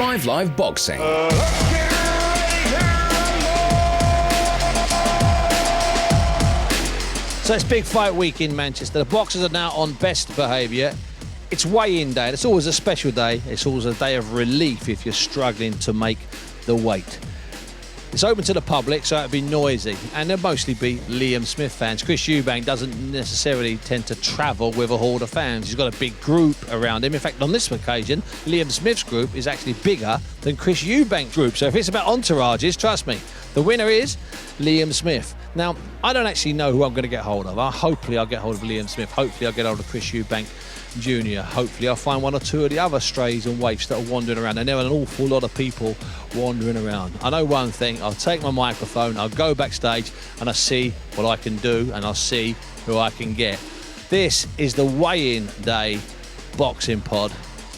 5 Live Boxing. So it's big fight week in Manchester. The boxers are now on best behaviour. It's weigh-in day. It's always a special day. It's always a day of relief if you're struggling to make the weight. It's open to the public, so it'll be noisy, and there'll mostly be Liam Smith fans. Chris Eubank doesn't necessarily tend to travel with a horde of fans. He's got a big group around him. In fact, on this occasion, Liam Smith's group is actually bigger than Chris Eubank's group. So if it's about entourages, trust me, the winner is Liam Smith. Now, I don't actually know who I'm going to get hold of. Hopefully I'll get hold of Liam Smith. Hopefully I'll get hold of Chris Eubank Jr. Hopefully I'll find one or two of the other strays and waifs that are wandering around. And there are an awful lot of people wandering around. I know one thing, I'll take my microphone, I'll go backstage and I'll see what I can do and I'll see who I can get. This is the weigh-in day boxing pod.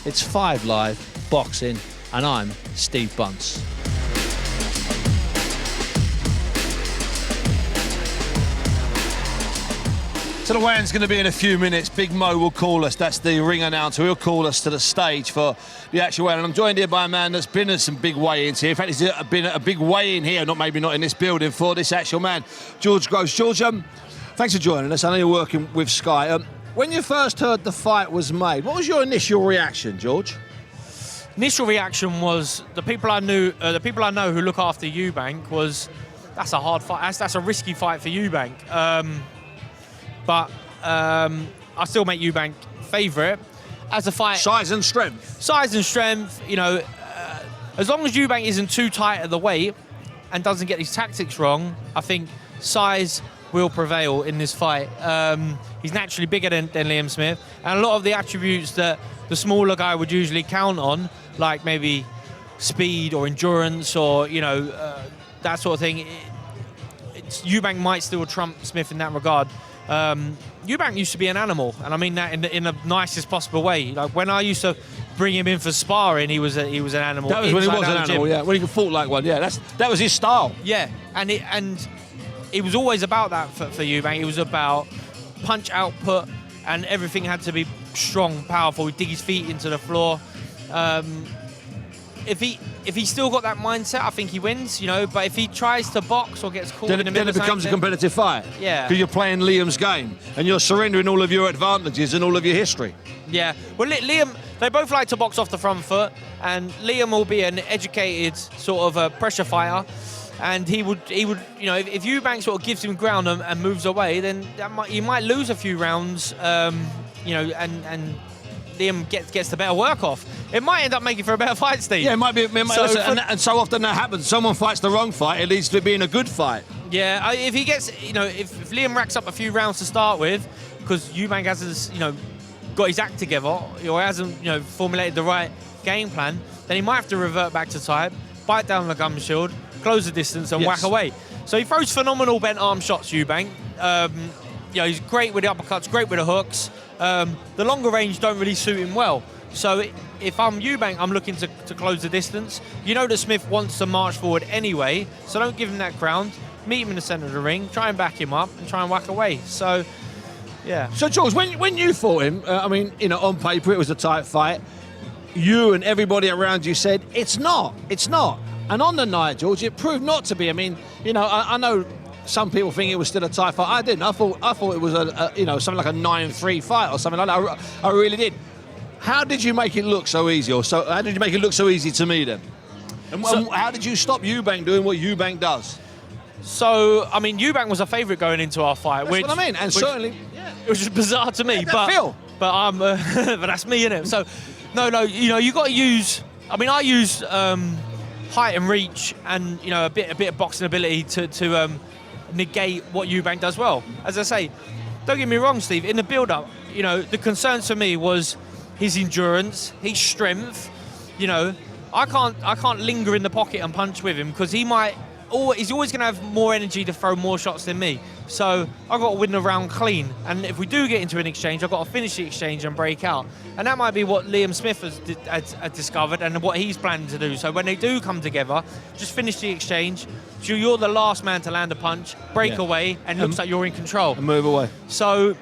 It's 5 Live Boxing and I'm Steve Bunce. So the weigh-in's going to be in a few minutes. Big Mo will call us. That's the ring announcer. He'll call us to the stage for the actual weigh-in. And I'm joined here by a man that's been at some big weigh-ins here. In fact, he's been at a big weigh-in here, maybe not in this building, for this actual man, George Gross. George, thanks for joining us. I know you're working with Sky. When you first heard the fight was made, what was your initial reaction, George? Initial reaction was the people I know who look after Eubank was, that's a hard fight. That's a risky fight for Eubank. But I still make Eubank favourite as a fight. Size and strength. Size and strength, you know, as long as Eubank isn't too tight at the weight and doesn't get his tactics wrong, I think size will prevail in this fight. He's naturally bigger than Liam Smith, and a lot of the attributes that the smaller guy would usually count on, like maybe speed or endurance or, you know, that sort of thing, Eubank might still trump Smith in that regard. Eubank used to be an animal, and I mean that in the nicest possible way. Like when I used to bring him in for sparring, he was an animal. That was when he was an animal, yeah. When he could fight like one, yeah. That was his style. Yeah, and it was always about that for Eubank. It was about punch output, and everything had to be strong, powerful. He'd dig his feet into the floor. If he's still got that mindset, I think he wins, you know. But if he tries to box or gets caught in the middle, then it becomes a competitive fight. Yeah. Because you're playing Liam's game and you're surrendering all of your advantages and all of your history. Yeah. Well, Liam, they both like to box off the front foot, and Liam will be an educated sort of a pressure fighter, and he would, you know, if Eubank sort of gives him ground and moves away, then you might lose a few rounds, you know, and Liam gets the better work off. It might end up making for a better fight, Steve. Yeah, it might be. And so often that happens. Someone fights the wrong fight, it leads to it being a good fight. Yeah, if he gets, you know, if Liam racks up a few rounds to start with, because Eubank hasn't, you know, got his act together or hasn't, you know, formulated the right game plan, then he might have to revert back to type, bite down the gum shield, close the distance, and whack away. So he throws phenomenal bent arm shots, Eubank. You know, he's great with the uppercuts, great with the hooks. The longer range don't really suit him well. So if I'm Eubank, I'm looking to close the distance. You know that Smith wants to march forward anyway, so don't give him that ground. Meet him in the centre of the ring, try and back him up, and try and whack away. So, yeah. So, George, when you fought him, I mean, you know, on paper it was a tight fight. You and everybody around you said, it's not. And on the night, George, it proved not to be. I mean, you know, I know some people think it was still a tight fight. I didn't. I thought it was you know, something like a 9-3 fight or something like that. I really did. How did you make it look so easy? How did you make it look so easy to me then? And how did you stop Eubank doing what Eubank does? So, I mean, Eubank was a favourite going into our fight. That's what I mean. And certainly, it was just bizarre to me. But I'm, but that's me, innit? So, no, you know, you got to use. I mean, I use height and reach, and you know, a bit of boxing ability to negate what Eubank does well. As I say, don't get me wrong, Steve. In the build-up, you know, the concerns for me was his endurance, his strength. You know, I can't linger in the pocket and punch with him because he's always going to have more energy to throw more shots than me. So I've got to win the round clean. And if we do get into an exchange, I've got to finish the exchange and break out. And that might be what Liam Smith has discovered and what he's planning to do. So when they do come together, just finish the exchange. So you're the last man to land a punch, break away, and it looks like you're in control. And move away. So,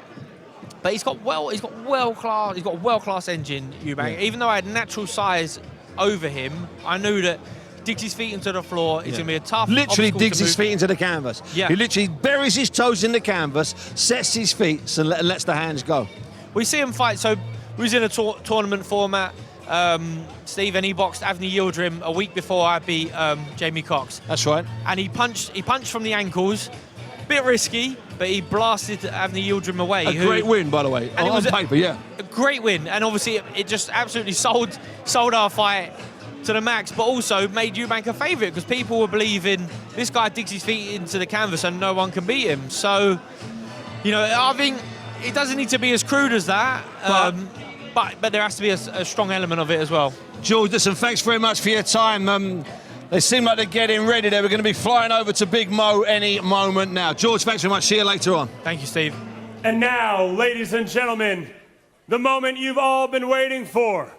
but he's got world class engine, Eubank. Yeah. Even though I had natural size over him, I knew that digs his feet into the floor. It's going to be a tough. Literally obstacle digs to his move. feet into the canvas. Yeah. He literally buries his toes in the canvas, sets his feet, and lets the hands go. We see him fight. So we was in a tournament format. Steve, and he boxed Avni Yildirim a week before I beat Jamie Cox. That's right. And he punched from the ankles. Bit risky, but he blasted Avni Yildirim away. A great win, by the way. And it was on paper, yeah. A great win, and obviously it just absolutely sold our fight to the max, but also made Eubank a favourite because people were believing this guy digs his feet into the canvas and no one can beat him. So, I think it doesn't need to be as crude as that, but there has to be a strong element of it as well. George, listen, thanks very much for your time. They seem like they're getting ready there. We're going to be flying over to Big Mo any moment now. George, thanks very much. See you later on. Thank you, Steve. And now, ladies and gentlemen, the moment you've all been waiting for.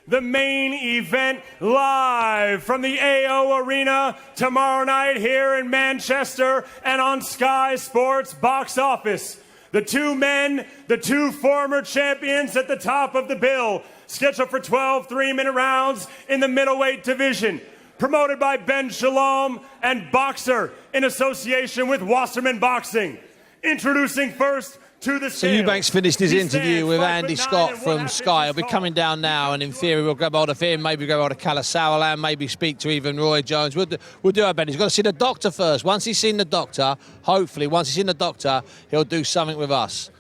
The main event live from the AO Arena tomorrow night here in Manchester and on Sky Sports Box Office. The two men, the two former champions at the top of the bill, scheduled for 12 3-minute rounds in the middleweight division. Promoted by Ben Shalom and Boxer in association with Wasserman Boxing. Introducing first to the So scale. Eubank's finished his He interview stands with 5'9" Andy and Scott 1/2 from Sky. He'll be inches coming down now, and in theory we'll grab hold of him, maybe grab hold of Kalasawalan, maybe speak to even Roy Jones. We'll do our best. He's got to see the doctor first. Once he's seen the doctor, hopefully, once he's seen the doctor, he'll do something with us.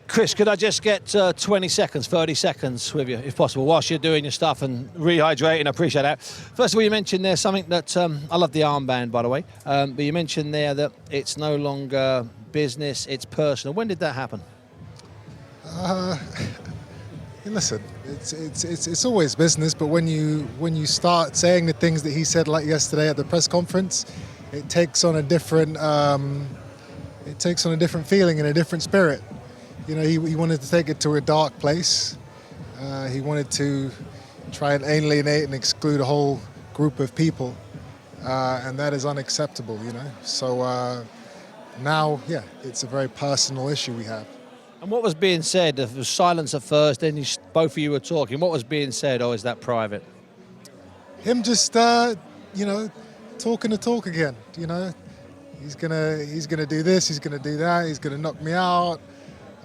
Chris, could I just get 20 seconds, 30 seconds with you, if possible, whilst you're doing your stuff and rehydrating? I appreciate that. First of all, you mentioned there something that, I love the armband, by the way, but you mentioned there that it's no longer business, it's personal. When did that happen? Listen, it's always business, but when you start saying the things that he said, like yesterday at the press conference, it takes on a different feeling and a different spirit. He wanted to take it to a dark place. He wanted to try and alienate and exclude a whole group of people, and that is unacceptable. So now, yeah, it's a very personal issue we have. And what was being said? There was silence at first, then both of you were talking. What was being said, or is that private? Him just, talking the talk again. He's gonna do this, he's gonna do that, he's gonna knock me out.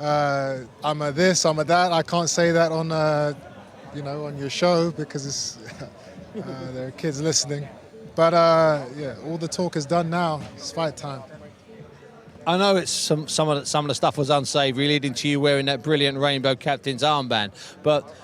I'm a this, I'm a that. I can't say that on, on your show because there are kids listening. But yeah, all the talk is done now. It's fight time. I know it's some of the stuff was unsavoury, leading to you wearing that brilliant rainbow captain's armband. But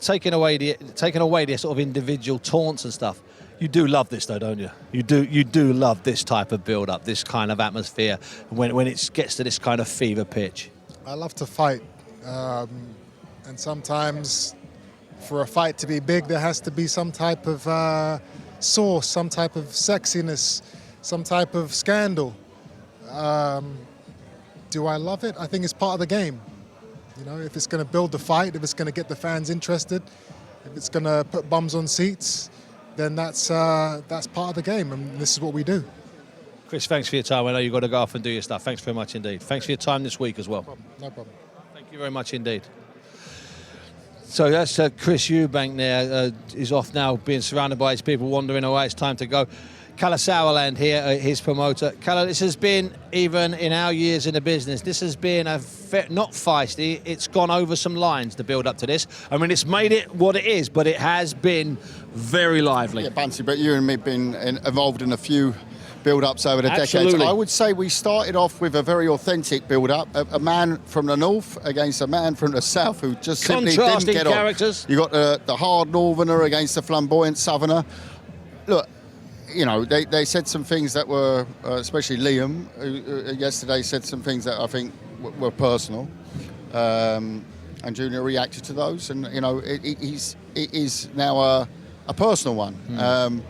taking away the sort of individual taunts and stuff, you do love this though, don't you? You do love this type of build-up, this kind of atmosphere when it gets to this kind of fever pitch. I love to fight, and sometimes for a fight to be big, there has to be some type of sauce, some type of sexiness, some type of scandal. Do I love it? I think it's part of the game. If it's going to build the fight, if it's going to get the fans interested, if it's going to put bums on seats, then that's part of the game, and this is what we do. Chris, thanks for your time. I know you've got to go off and do your stuff. Thanks very much indeed. Thanks for your time this week as well. No problem. Thank you very much indeed. So that's Chris Eubank there. He's off now, being surrounded by his people, wandering away. It's time to go. Kalasawalan here, his promoter. Kala, this has been, even in our years in the business, this has been not feisty. It's gone over some lines to build up to this. I mean, it's made it what it is, but it has been very lively. Yeah, Bunce, but you and me have been involved in a few build-ups over the Absolutely. decades. I would say we started off with a very authentic build-up. A man from the north against a man from the south who just simply didn't Contrasting get on. characters. You got the hard northerner against the flamboyant southerner. Look, they said some things that were, especially Liam, who yesterday said some things that I think were personal. And Junior reacted to those, and it is now a personal one.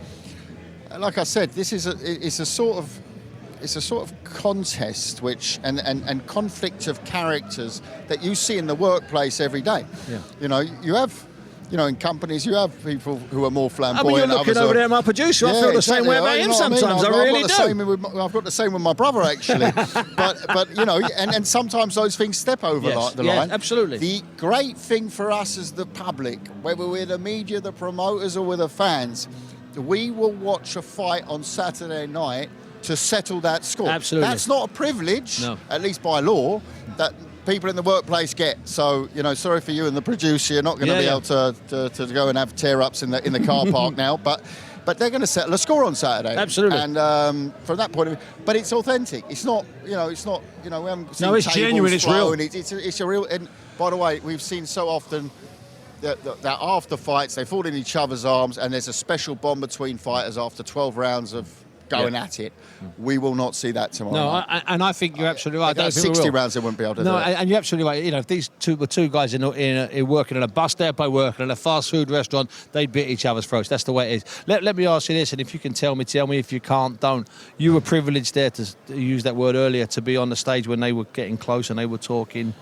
Like I said, this is a sort of contest and conflict of characters that you see in the workplace every day. Yeah. You have in companies you have people who are more flamboyant. I mean, you're looking over there, my producer. I feel the same way about him sometimes. I really do. I've got the same with my brother, actually. but and sometimes those things step over the line. Absolutely. The great thing for us as the public, whether we're the media, the promoters, or we're the fans, we will watch a fight on Saturday night to settle that score. Absolutely. That's not a privilege, at least by law, that people in the workplace get. So, sorry for you and the producer, you're not going to be able to go and have tear-ups in the car park now, but they're going to settle a score on Saturday. Absolutely. And from that point of view, but it's authentic. It's not, we haven't seen it's genuine, it's real. It's a real, and by the way, we've seen so often that after fights, they fall in each other's arms, and there's a special bond between fighters after 12 rounds of going at it. We will not see that tomorrow night. And I think you're absolutely right. I don't think 60 rounds they wouldn't be able to do it. And you're absolutely right. If these two guys in working in a bus depot, working in a fast food restaurant, they'd be at each other's throats. That's the way it is. Let me ask you this, and if you can tell me. If you can't, don't. You were privileged there to use that word earlier, to be on the stage when they were getting close and they were talking.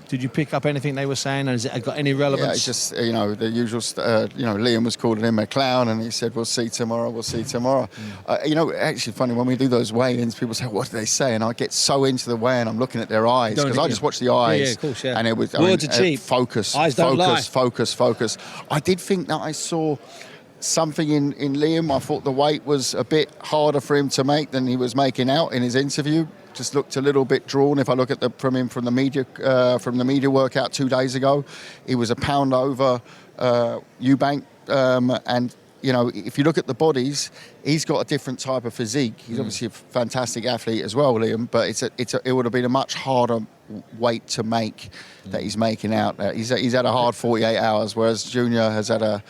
Did you pick up anything they were saying, and has it got any relevance? Yeah, it's just, the usual, Liam was calling him a clown, and he said, we'll see tomorrow. Actually funny, when we do those weigh-ins, people say, what do they say? And I get so into the weigh-in, I'm looking at their eyes, because I just watch the eyes. Yeah, of course, yeah. And it was, Words are cheap. Focus, eyes don't lie. Focus. I did think that I saw something in Liam. I thought the weight was a bit harder for him to make than he was making out in his interview. Just looked a little bit drawn. If I look at from the media workout 2 days ago, he was a pound over Eubank, and if you look at the bodies, he's got a different type of physique. He's obviously a fantastic athlete as well, Liam, but it would have been a much harder weight to make that he's making out. He's had a hard 48 hours, whereas Junior has had a.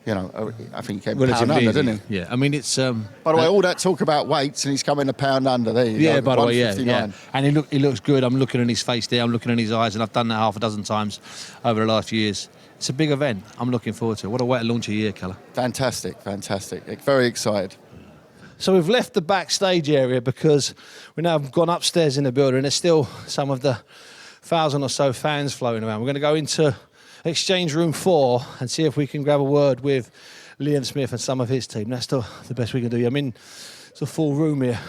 I think he came a pound under, didn't he? Yeah, I mean, it's... by the way, all that talk about weights, and he's coming a pound under. There you go. By the way, yeah. And he looks good. I'm looking at his face there. I'm looking at his eyes, and I've done that half a dozen times over the last few years. It's a big event. I'm looking forward to it. What a way to launch a year, Keller. Fantastic. Very excited. So we've left the backstage area because we now have gone upstairs in the building, and there's still some of the 1,000 or so fans floating around. We're going to go into Exchange Room 4 and see if we can grab a word with Liam Smith and some of his team. That's the best we can do. I mean, it's a full room here.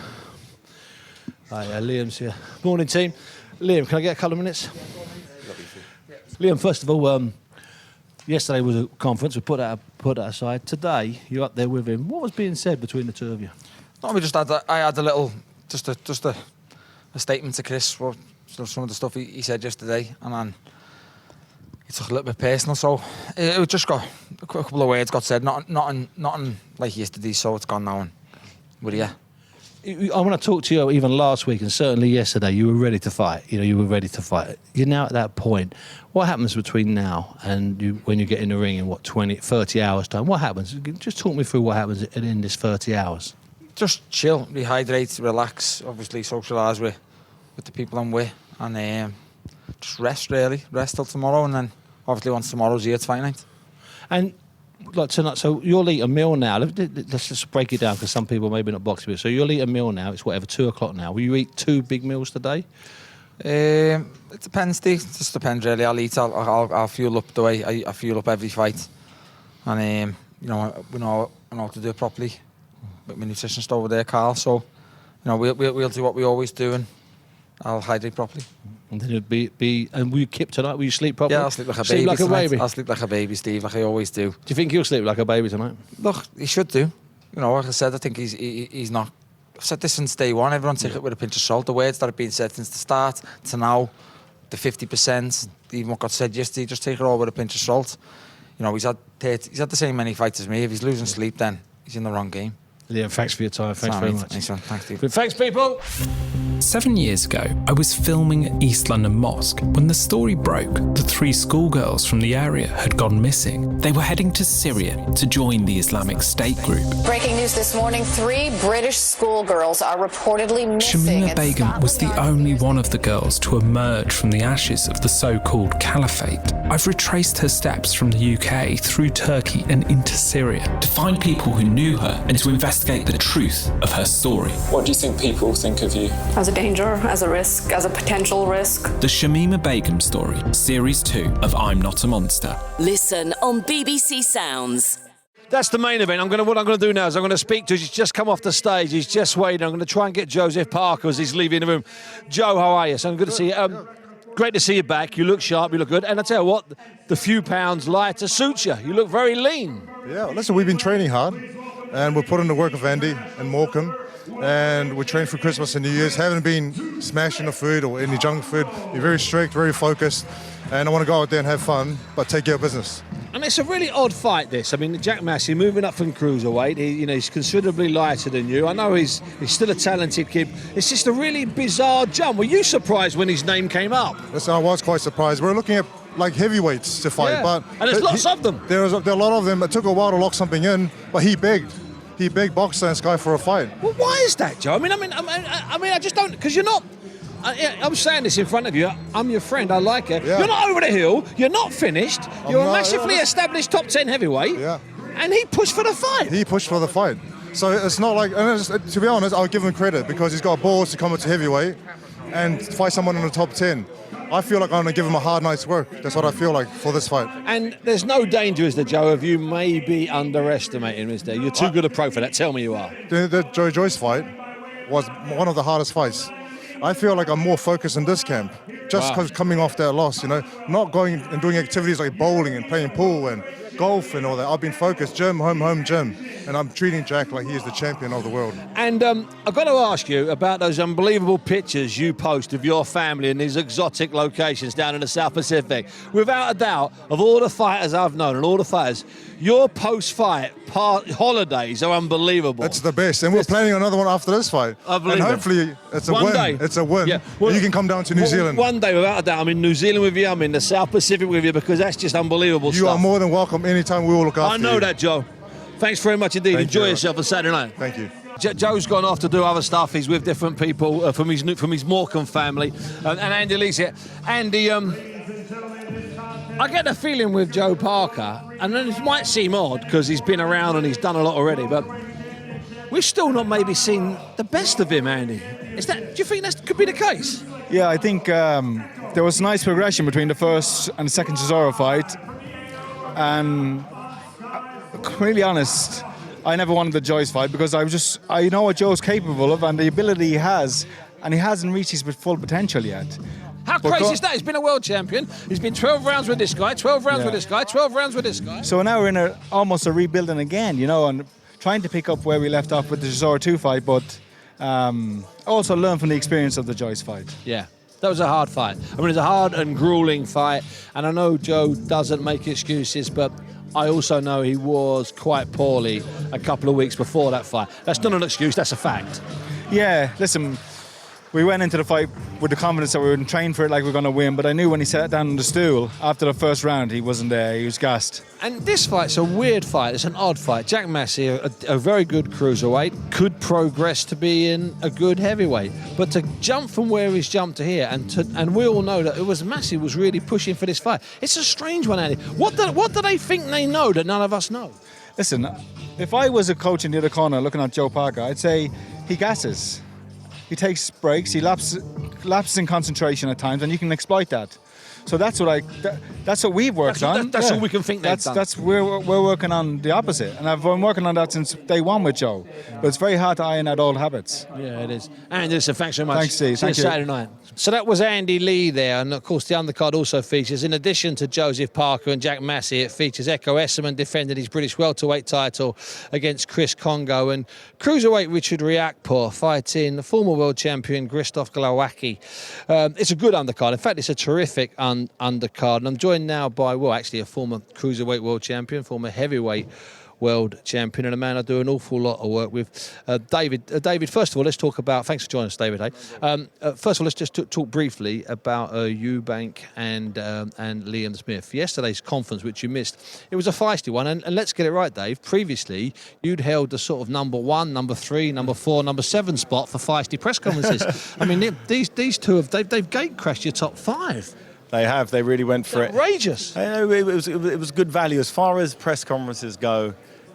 Liam's here. Morning, team. Liam, can I get a couple of minutes? Liam, first of all, yesterday was a conference. We put that aside. Today, you're up there with him. What was being said between the two of you? No, we just had a little, just a statement to Chris for some of the stuff he said yesterday, and then it took a little bit personal, so it just got a couple of words got said, nothing like yesterday, so it's gone now. And with you. I want to talk to you even last week and certainly yesterday. You were ready to fight. You were ready to fight. You're now at that point. What happens between now and when you get in the ring in 30 hours time? What happens? Just talk me through what happens in this 30 hours. Just chill, rehydrate, relax. Obviously, socialise with the people I'm with, and just rest till tomorrow, and then obviously once tomorrow's here, it's fight night. And like tonight, so you'll eat a meal now. Let's just break it down because some people maybe not boxing with. So you'll eat a meal now. It's 2:00 now. Will you eat 2 big meals today? It depends, Steve. It just depends really. I'll fuel up the way I fuel up every fight, and we know how to do it properly. With my nutritionist over there, Carl. So we'll do what we always do, and I'll hydrate properly. And then it'd be and will you kip tonight? Will you sleep properly? Yeah, I'll sleep like a baby tonight. I'll sleep like a baby, Steve, like I always do. Do you think you'll sleep like a baby tonight? Look, he should do. Like I said, I think he's not. I've said this since day one. Everyone take it with a pinch of salt. The words that have been said since the start to now, the 50%, even what got said yesterday, just take it all with a pinch of salt. He's had the same many fights as me. If he's losing sleep, then he's in the wrong game. Liam, thanks for your time. Thanks very much. Thanks, man. Thanks, Steve. Thanks, people. 7 years ago, I was filming at East London Mosque when the story broke that 3 schoolgirls from the area had gone missing. They were heading to Syria to join the Islamic State group. Breaking news this morning, 3 British schoolgirls are reportedly missing. Shamima Begum was the only one of the girls to emerge from the ashes of the so-called caliphate. I've retraced her steps from the UK through Turkey and into Syria to find people who knew her and to investigate the truth of her story. What do you think people think of you? As a a danger, as a risk, as a potential risk. The Shamima Begum story, Series 2 of I'm Not a Monster. Listen on BBC Sounds. That's the main event. What I'm going to do now is I'm going to speak to. He's just come off the stage. He's just waiting. I'm going to try and get Joseph Parker as he's leaving the room. Joe, how are you? So I'm good to see you. Great to see you back. You look sharp. You look good. And I tell you what, the few pounds lighter suits you. You look very lean. Yeah. Listen, we've been training hard, and we're putting the work of Andy and Morecambe, and we're training for Christmas and New Year's. Haven't been smashing the food or any junk food. We're very strict, very focused, and I want to go out there and have fun, but take care of business. And it's a really odd fight, this. I mean, Jack Massey moving up from cruiserweight. He's considerably lighter than you. I know he's still a talented kid. It's just a really bizarre jump. Were you surprised when his name came up? Listen, I was quite surprised. We're looking at like heavyweights to fight, but and there's lots of them. There are a lot of them. It took a while to lock something in, but he begged. He begged Boxer and Sky for a fight. Well, why is that, Joe? I mean, I just don't, because you're not. I'm saying this in front of you. I'm your friend. I like it. Yeah. You're not over the hill. You're not finished. You're a massively established top 10 heavyweight. Yeah. And he pushed for the fight. He pushed for the fight. So it's not like, to be honest, I'll give him credit because he's got balls to come into heavyweight and fight someone in the top 10. I feel like I'm going to give him a hard night's work. That's what I feel like for this fight. And there's no danger, is there, Joe, of you maybe underestimating him, is there? You're too good a pro for that. Tell me you are. The Joe Joyce fight was one of the hardest fights. I feel like I'm more focused in this camp, just because coming off that loss, not going and doing activities like bowling and playing pool and golf and all that. I've been focused, gym, home, gym, and I'm treating Jack like he is the champion of the world. And I've got to ask you about those unbelievable pictures you post of your family in these exotic locations down in the South Pacific. Without a doubt, of all the fighters I've known and all the fighters, your post-fight holidays are unbelievable. It's the best, and we're planning another one after this fight. And hopefully it's a win. Day. It's a win. Yeah. Well, you can come down to New Zealand. One day, without a doubt. I'm in New Zealand with you. I'm in the South Pacific with you because that's just unbelievable stuff. You are more than welcome anytime. We will look after you. I know that, Joe. Thanks very much indeed. Enjoy yourself on Saturday night. Thank you. Joe's gone off to do other stuff. He's with different people from his Morecambe family, and Andy Lee's here. Andy, I get the feeling with Joe Parker, and then it might seem odd because he's been around and he's done a lot already, but we've still not maybe seen the best of him, Andy. Do you think that could be the case? Yeah, I think there was nice progression between the first and second Cesaro fight, and really honest, I never wanted the Joyce fight because I know what Joe's capable of and the ability he has, and he hasn't reached his full potential yet. How crazy is that? He's been a world champion. He's been 12 rounds with this guy, 12 rounds with this guy, 12 rounds with this guy. So now we're in almost a rebuilding again, and trying to pick up where we left off with the Cesaro 2 fight, but also learn from the experience of the Joyce fight. Yeah. That was a hard fight. I mean, it's a hard and grueling fight, and I know Joe doesn't make excuses, but I also know he was quite poorly a couple of weeks before that fight. That's not an excuse, that's a fact. Yeah, listen, we went into the fight with the confidence that we were trained for it like we were going to win, but I knew when he sat down on the stool after the first round, he wasn't there, he was gassed. And this fight's a weird fight, it's an odd fight. Jack Massey, a very good cruiserweight, could progress to being a good heavyweight, but to jump from where he's jumped to here, and we all know that Massey was really pushing for this fight. It's a strange one, Andy. What do they think they know that none of us know? Listen, if I was a coach in the other corner looking at Joe Parker, I'd say he gasses. He takes breaks, he lapses in concentration at times, and you can exploit that. So that's what we've worked on. That's all we can think they've done. We're working on the opposite, and I've been working on that since day one with Joe. But it's very hard to iron out old habits. Yeah, it is. And listen, thanks so much. Thanks, Steve. See you Saturday night. So that was Andy Lee there, and of course the undercard also features, in addition to Joseph Parker and Jack Massey, it features Eko Esserman defending his British welterweight title against Chris Congo, and cruiserweight Richard Riakporhe fighting the former world champion Krzysztof Glowacki. It's a good undercard. In fact, it's a terrific undercard, and I'm joined now by, actually a former cruiserweight world champion, former heavyweight world champion, and a man I do an awful lot of work with, David. David, first of all, let's talk about, thanks for joining us, David. First of all, let's just talk briefly about Eubank and Liam Smith. Yesterday's conference, which you missed, it was a feisty one, and let's get it right, Dave. Previously, you'd held the sort of number 1, number 3, number 4, number 7 spot for feisty press conferences. I mean, these two they've gate crashed your top 5. They have. They really went for it. Outrageous. It was good value. As far as press conferences go,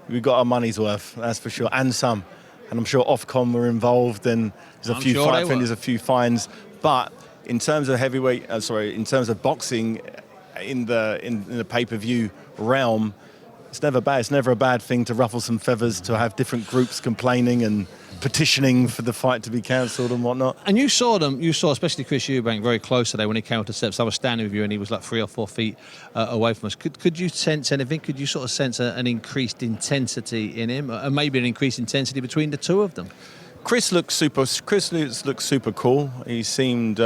we got our money's worth, that's for sure, and some. and I'm sure Ofcom were involved, and there's a few fines. But in terms of in terms of boxing, in the pay-per-view realm, it's never bad. It's never a bad thing to ruffle some feathers, to have different groups complaining and petitioning for the fight to be cancelled and whatnot. And you saw especially Chris Eubank very close today when he came to the steps. I was standing with you and he was like 3 or 4 feet away from us. Could you sense anything? Could you sort of sense an increased intensity in him, and maybe an increased intensity between the two of them? Chris looked super cool. He seemed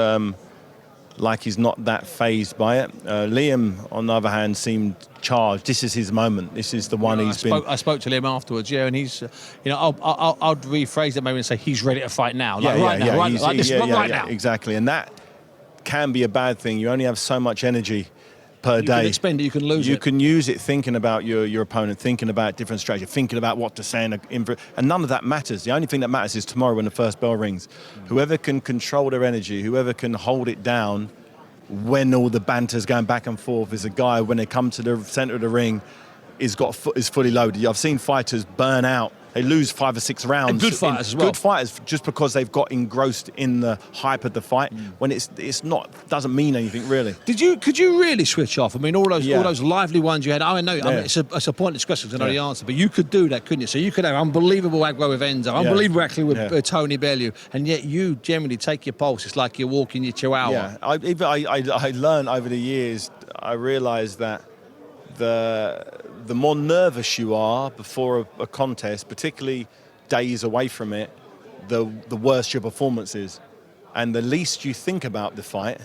like he's not that fazed by it. Liam, on the other hand, seemed charged. This is his moment. This is the one I spoke to Liam afterwards, yeah, and he's, I'll rephrase it maybe and say he's ready to fight now, right now. Exactly, and that can be a bad thing. You only have so much energy per day. You can expend it, you can lose it. You can use it thinking about your opponent, thinking about different strategy, thinking about what to say, and none of that matters. The only thing that matters is tomorrow when the first bell rings. Whoever can control their energy, whoever can hold it down when all the banter's going back and forth, is a guy, when they come to the centre of the ring, is fully loaded. I've seen fighters burn out. They lose 5 or 6 rounds. And good fighters as well. Good fighters, just because they've got engrossed in the hype of the fight, when it's not, doesn't mean anything really. Could you really switch off? I mean, all those lively ones you had. I know. Yeah. I mean, it's a pointless question because I know the answer, but you could do that, couldn't you? So you could have unbelievable aggro with Enzo, unbelievable aggro with Tony Bellew, and yet you generally take your pulse. It's like you're walking your chihuahua. Yeah, I learned over the years. I realised that the more nervous you are before a contest, particularly days away from it, the worse your performance is. And the least you think about the fight,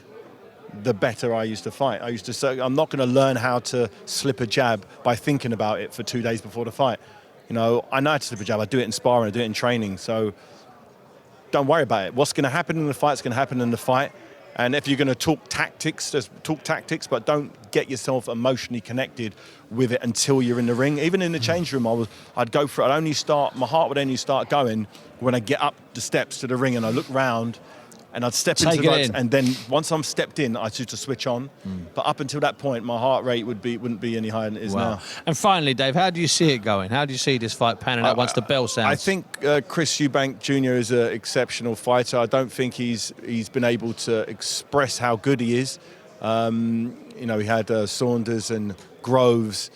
the better I used to fight. I used to say, I'm not going to learn how to slip a jab by thinking about it for 2 days before the fight. I know how to slip a jab. I do it in sparring, I do it in training. So don't worry about it. What's going to happen in the fight is going to happen in the fight. And if you're going to talk tactics, just talk tactics, but don't get yourself emotionally connected with it until you're in the ring. Even in the change room, I'd go for it. My heart would only start going when I get up the steps to the ring and I look round and I'd step into the ropes. And then once I'm stepped in, I choose to switch on. But up until that point, my heart rate wouldn't be any higher than it is now. And finally, Dave, how do you see it going? How do you see this fight panning out once the bell sounds? I think Chris Eubank Jr. is an exceptional fighter. I don't think he's been able to express how good he is. He had Saunders and Groves,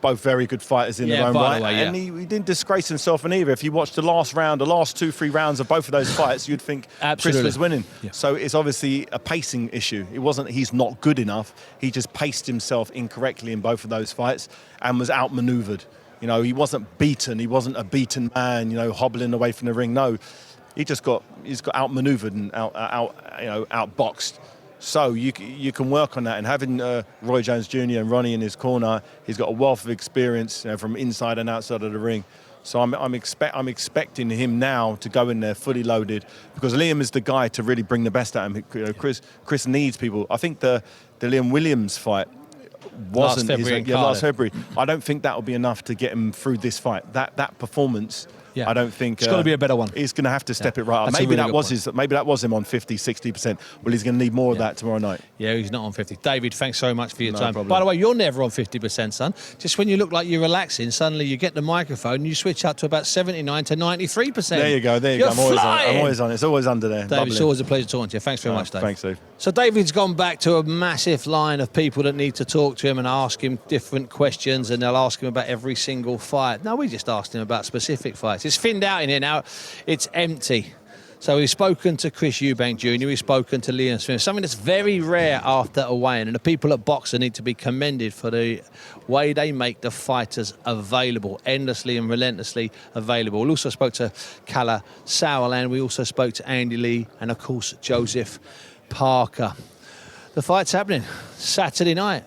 both very good fighters in their own right. And he didn't disgrace himself in either. If you watch the last 2-3 rounds of both of those fights, you'd think Chris was winning. Yeah. So it's obviously a pacing issue. He's not good enough. He just paced himself incorrectly in both of those fights and was outmaneuvered. He wasn't beaten. He wasn't a beaten man, hobbling away from the ring. No, he's got outmaneuvered and outboxed. So you can work on that, and having Roy Jones Jr. and Ronnie in his corner, he's got a wealth of experience from inside and outside of the ring. So I'm expecting him now to go in there fully loaded, because Liam is the guy to really bring the best out of him. Chris needs people. I think the Liam Williams fight wasn't last February. I don't think that will be enough to get him through this fight. That performance. Yeah. I don't think it's got to be a better one. He's going to have to step it right up. Maybe that was him on 50-60%. Well, he's going to need more of that tomorrow night. Yeah, he's not on 50. David, thanks so much for your time. Problem. By the way, you're never on 50%, son. Just when you look like you're relaxing, suddenly you get the microphone and you switch up to about 79 to 93%. There you go. I'm always on. It's always under there. Dave, it's always a pleasure talking to you. Thanks very much, Dave. Thanks, Dave. So David's gone back to a massive line of people that need to talk to him and ask him different questions, and they'll ask him about every single fight. No, we just asked him about specific fights. It's thinned out in here now. It's empty. So we've spoken to Chris Eubank Jr., we've spoken to Liam Smith, something that's very rare after a weigh-in, and the people at Boxer need to be commended for the way they make the fighters available, endlessly and relentlessly available. We also spoke to Kala Sauerland, we also spoke to Andy Lee, and of course Joseph Parker. The fight's happening Saturday night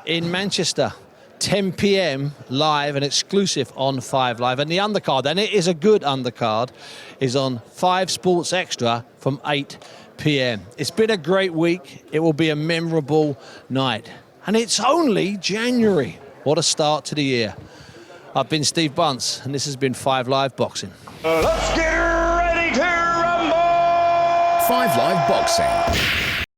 in Manchester. 10 p.m. live and exclusive on 5 Live. And the undercard, and it is a good undercard, is on 5 Sports Extra from 8 p.m. It's been a great week. It will be a memorable night. And it's only January. What a start to the year. I've been Steve Bunce, and this has been 5 Live Boxing. Let's get ready to rumble! 5 Live Boxing.